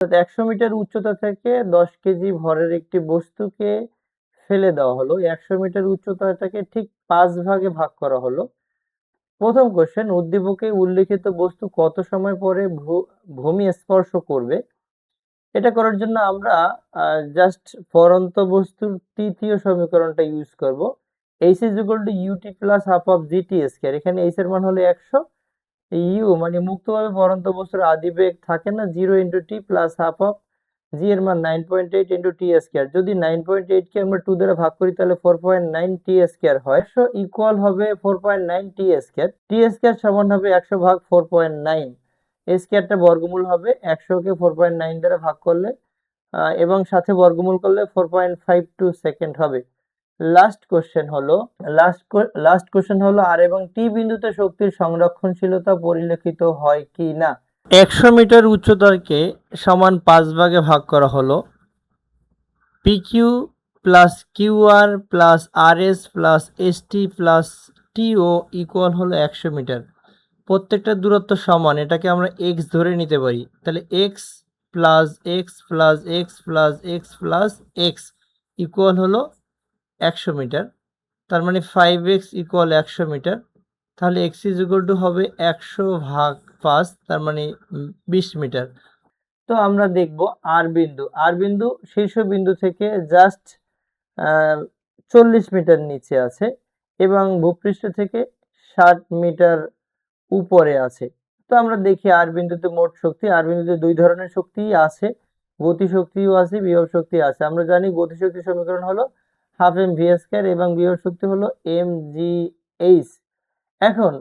100 metre উচ্চতা থেকে 10 KG ভরের একটি বস্তুকে ফেলে দেওয়া হলো। 100 মিটার উচ্চতাটাকে ঠিক 5 ভাগে ভাগ করা হলো। প্রথম কোশ্চেন, উদ্দীপকে উল্লিখিত বস্তু কত সময় পরে ভূমি স্পর্শ করবে? এটা করার জন্য আমরা জাস্ট পরন্ত বস্তুর তৃতীয় সমীকরণটা ইউজ করব। h is equal to ut plus half of gt square. এখানে h এর মান হলো 100, ইউ মানে মুক্তভাবে পরন্ত বস্তুর আদিবেগ থাকে না 0 into T plus half of G এর মান 9.8 ইন্টু টি স্কয়ার। যদি 9.8 কে আমরা 2 দ্বারা ভাগ করি তাহলে 4.9 টি স্কয়ার হয়। সো ইকুয়াল হবে 4.9 টি স্কয়ার। টি স্কয়ার সমান হবে 100 ভাগ 4.9। স্কয়ারটা বর্গমূল হবে 100 কে 4.9 দ্বারা ভাগ করলে এবং সাথে বর্গমূল করলে 4.52 সেকেন্ড হবে। লাস্ট কোশ্চেন হলো আর এবং টি বিন্দুতে শক্তির সংরক্ষণশীলতা পরিলক্ষিত হয় কি না। 100 মিটার উচ্চতাকে সমান 5 ভাগে ভাগ করা হলো। PQ plus QR plus RS plus ST plus টিও ইকুয়াল হলো 100 মিটার। প্রত্যেকটা দূরত্ব সমান, এটাকে আমরা এক্স ধরে নিতে পারি। তাহলে x plus x plus x plus x plus x equal হলো 100 মিটার। তার মানে 5x ইকুয়াল 100 মিটার। তাহলে x ইজ ইকুয়াল টু হবে 100 ভাগ 5, তার মানে 20 মিটার। তো আমরা দেখব আর বিন্দু শীর্ষ বিন্দু থেকে জাস্ট 40 মিটার নিচে আছে এবং ভূপৃষ্ঠ থেকে 60 মিটার উপরে আছে। তো আমরা দেখি আর বিন্দুতে মোট শক্তি। আর বিন্দুতে দুই ধরনের শক্তি আছে, গতিশক্তিও আছে, বিভব শক্তি আছে। আমরা জানি গতিশক্তির সমীকরণ হলো হাফ এম ভি স্কয়ার এবং বিভব শক্তি হলো এম জি এইচ। এখন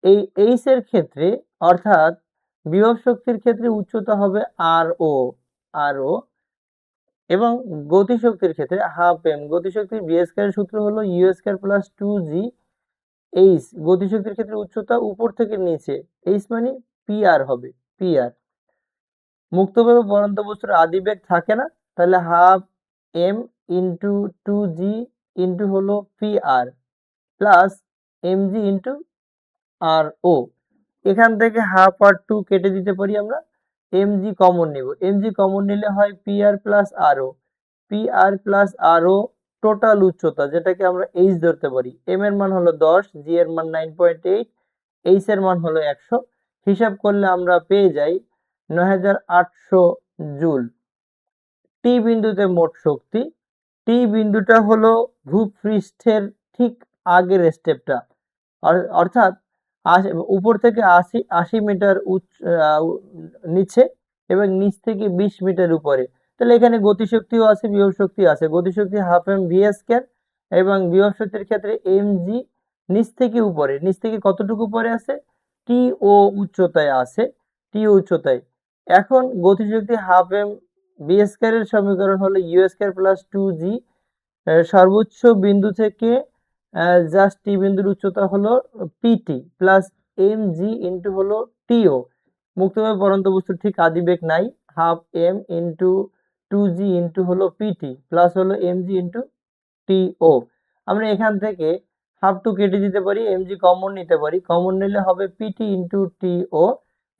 এই এইচ এর ক্ষেত্রে অর্থাৎ বিভব শক্তির ক্ষেত্রে উচ্চতা হবে আর ও এবং গতিশক্তির ক্ষেত্রে হাফ এম। গতিশক্তির ভি স্কয়ার সূত্র হলো ইউ স্কয়ার প্লাস 2জি এইচ। গতিশক্তির ক্ষেত্রে উচ্চতা উপর থেকে নিচে, এইচ মানে পি আর হবে, পি আর। মুক্তভাবে পরন্ত বস্তুর আদিবেগ থাকে না, তাহলে হাফ এম ইন্টু 2জি ইন্টু হলো P R plus M G into আর ও। এখান থেকে হাফ আর 2 কেটে দিতে পারি আমরা, এম জি কমন নিব। এম জি কমন নিলে হয় পি আর প্লাস আর ও। পি আর প্লাস আর ও টোটাল উচ্চতা, যেটাকে আমরা এইচ ধরতে পারি। এম এর মান হলো 10, জি এর মান 9.8, এইচ এর মান হলো 100। হিসাব করলে আমরা পেয়ে যাই 9800 জুল। টি বিন্দুতে মোট শক্তি, টি বিন্দুটা হলো ভূপৃষ্ঠের ঠিক আগের স্টেপটা, অর্থাৎ উপর থেকে 80 মিটার নিচে এবং নিচ থেকে 20 মিটার উপরে। তাহলে এখানে গতিশক্তিও আছে, বিভব শক্তি আছে। গতিশক্তি হাফ এম ভি স্কয়ার এবং বিভব শক্তির ক্ষেত্রে এম জি নিচ থেকে উপরে। নিচ থেকে কতটুকু উপরে আছে? টি ও উচ্চতায় আছে, টি উচ্চতায়। এখন গতিশক্তি হাফ এম বি স্কয়ারের সমীকরণ হলো ইউ স্কয়ার প্লাস 2জি। সর্বোচ্চ বিন্দু থেকে জাস্ট টি বিন্দুর উচ্চতা হলো PT plus M G into হলো টিও। মুক্তভাবে পরন্ত বস্তুর ঠিক আদিবেগ নাই, হাফ এম ইন্টু 2জি ইন্টু হলো পিটি প্লাস হলো এম জি ইন্টু টিও। আমরা এখান থেকে হাফ টু কেটে দিতে পারি, এম জি কমন নিতে পারি। কমন নিলে হবে পিটি ইন্টু টিও।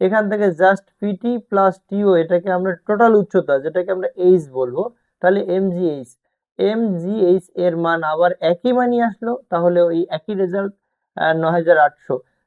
এখান থেকে জাস্ট পিটি প্লাস টিও, এটাকে আমরা টোটাল উচ্চতা, যেটাকে আমরা এইচ বলবো, তাহলে M G H. M G H এর মান আবার একই মানই আসলো, তাহলে ওই একই রেজাল্ট 9800।